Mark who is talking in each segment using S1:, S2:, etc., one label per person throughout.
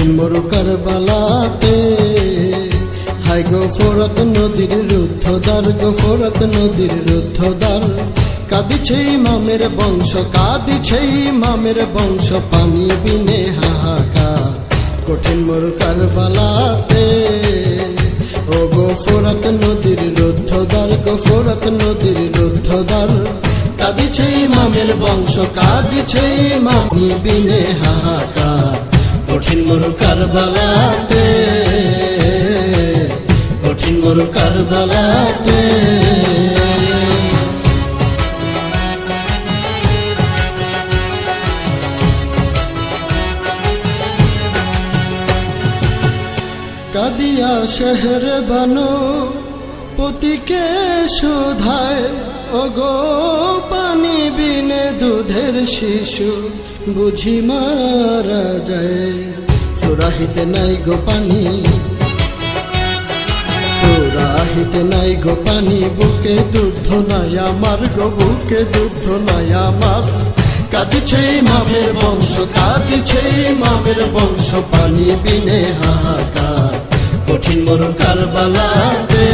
S1: কঠিন মরু কারবালাতে। হায় গো ফোরাত নদীর রুদ্ধদ্বার, গো ফোরাত নদীর রুদ্ধদ্বার। কাঁদিছে ইমামের বংশ, কাঁদিছে ইমামের বংশ, পানি বিনে হাহাকার কঠিন মরু কারবালাতে। ও গো ফোরাত নদীর রুদ্ধদ্বার, গো ফোরাত নদীর রুদ্ধদ্বার। কাঁদিছে ইমামের বংশ, কাঁদিছে ইমামি বিনে হাহাকার কঠিন মরু কারবালাতে, কঠিন মরু কারবালাতে। কাদিয়া শহর বানো পতিকে শোধায়, ওগো পানি বিনে দুধের শিশু বুঝি মারা যায়। সুরাহিতে নাই গো পানি, সুরাহিতে নাই গো পানি, বুকে দুধ নাই আমার গো, বুকে দুধ নাই আমার। কাঁদিছে ইমামের বংশ, কাঁদিছে ইমামের বংশ, পানি বিনে হাহাকার কঠিন মরু কারবালাতে,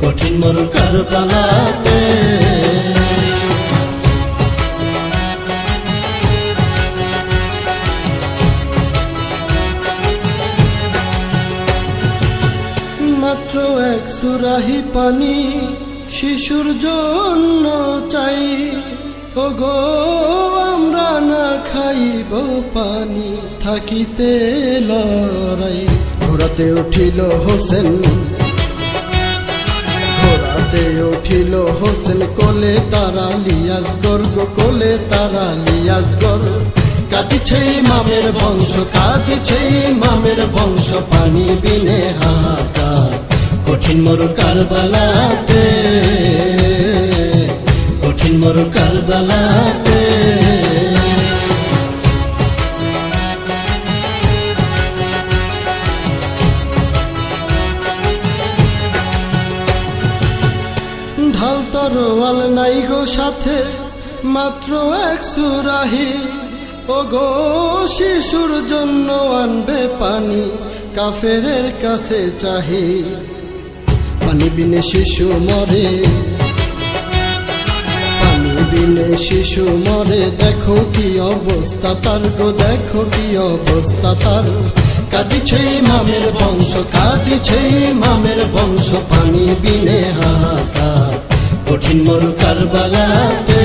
S1: কঠিন মরু কারবালাতে। মাত্র এক সুরাহি পানি শিশুর জন্য চাই, ওগো আমরা না খাইব পানি থাকিতে লড়াই। ঘোড়াতে উঠিল হোসেন, ঘোড়াতে উঠিল হোসেন, কোলে তারা লিয়াজগর গো, কোলে তারা লিয়াজগর। কাঁদিছে ইমামের বংশ, কাঁদিছে ইমামের বংশ, পানি বিনে হাহাকার কঠিন মরু কারবালাতে, কঠিন মরু কারবালাতে। ঢাল তরোয়াল নাই গো সাথে, মাত্র এক সুরাহি, ওগো শিশুর জন্য আনবে পানি কাফেরের কাছে চাহি। পানি বিনে শিশু মরে, পানি বিনে শিশু মরে, দেখো কি অবস্থা তার গো, দেখো কি অবস্থা তার। কাঁদিছে ইমামের বংশ, কাঁদিছে ইমামের বংশ, পানি বিনে হাহাকার কঠিন মরু কারবালাতে,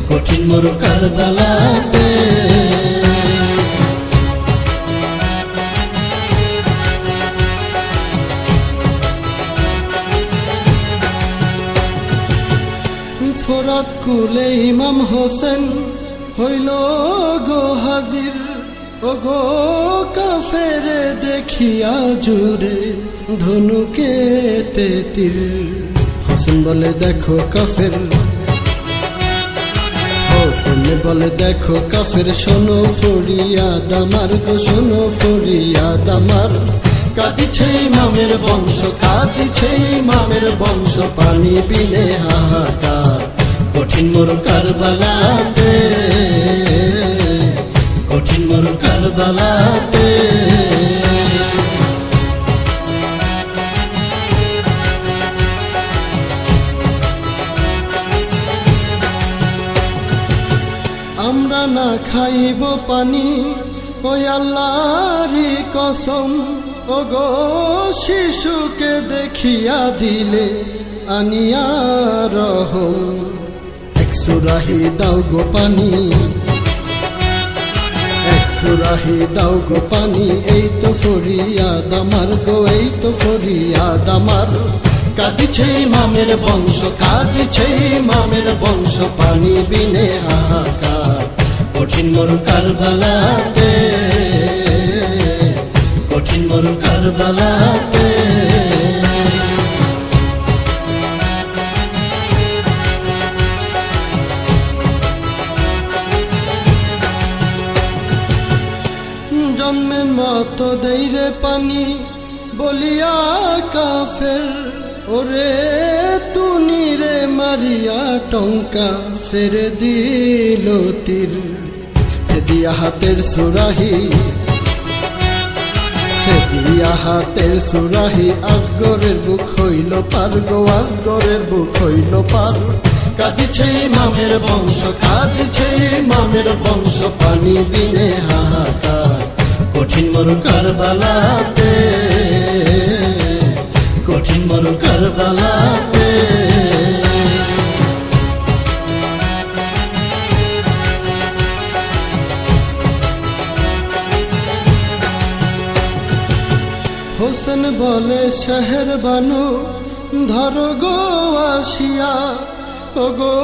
S1: কঠিন মরু কারবালাতে। ফোরাত কুলে ইমাম হোসেন হইল গো হাজির, ওগো কাফেরে দেখিয়া জুড়ে ধনুকে তীর। হোসেন বলে দেখো কাফের, হোসেন বলে দেখো কাফের, শোনো ফরিয়াদ আমার গো, শোনো ফরিয়াদ আমার। কাঁদিছে ইমামের বংশ, কাঁদিছে ইমামের বংশ, পানি বিনে হাহাকার কঠিন মরু কারবালাতে, কঠিন মরু কারবালাতে। আমরা না খাইব পানি ওই আল্লাহরই কসম, ওগো শিশুকে দেখিয়া দিলে আনিয়া রহম। এক সুরাহি দাও গো পানি, এক সুরাহি দাও গো পানি, এই তো ফরিয়াদ আমার গো, এই তো ফরিয়াদ আমার। কাঁদিছে ইমামের বংশ, কাঁদিছে ইমামের বংশ, পানি বিনে হাহাকার কঠিন মরু কারবালাতে, কঠিন মরু কারবালাতে। জন্মের মতো দেই রে পানি বলিয়া কাফের, ওরে তুনি রে মারিয়া টঙ্কা সেরে দিল তীর। দিয়া হাতের সুরাহি দিয়া হাতের সুরাহি আজগরের বুক হইল পার গো আজগরের বুক হইল পার কাঁদিছে ইমামের বংশ কাঁদিছে ইমামের বংশ পানি বিনে হাহাকার কঠিন মরু কারবালাতে কঠিন মরু কারবালাতে হোসেন বলে শহর বানু ধরো গো আসিয়া ও গো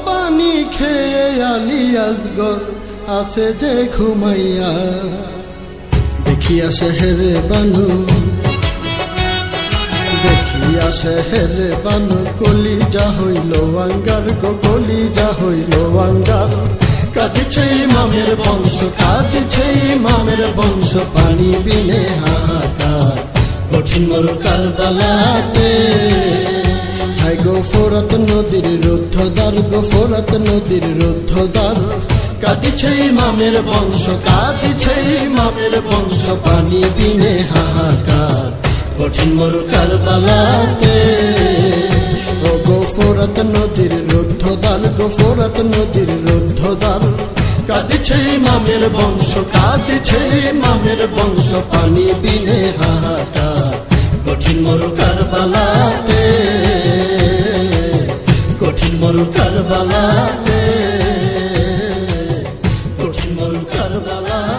S1: পানি খেয়ে আলী আসগর আসে যে ঘুমাইয়া দেখিয়া শহর বানু দেখিয়া শহর বানু কলিজা হইল আঙ্গার গো কলিজা হইল আঙ্গার কাঁদিছে ইমামের বংশ কাঁদিছে ইমামের বংশ পানি বিনে হাহাকার কঠিন মরু কারবালাতে হায় গো ফোরাত নদীর রুদ্ধদ্বার গো ফোরাত নদীর রুদ্ধদ্বার কাঁদিছে ইমামের বংশ কাঁদিছে ইমামের বংশ পানি বিনে হাহাকার কঠিন মরু কারবালাতে ও গো ফোরাত নদীর রুদ্ধদ্বার গো ফোরাত নদীর রুদ্ধদ্বার কাঁদিছে ইমামের বংশ কাঁদিছে ইমামের বংশ পানি বিনে হাহাকার কঠিন মরু কারবালাতে কঠিন মরু কারবালাতে কঠিন মরু কারবালা।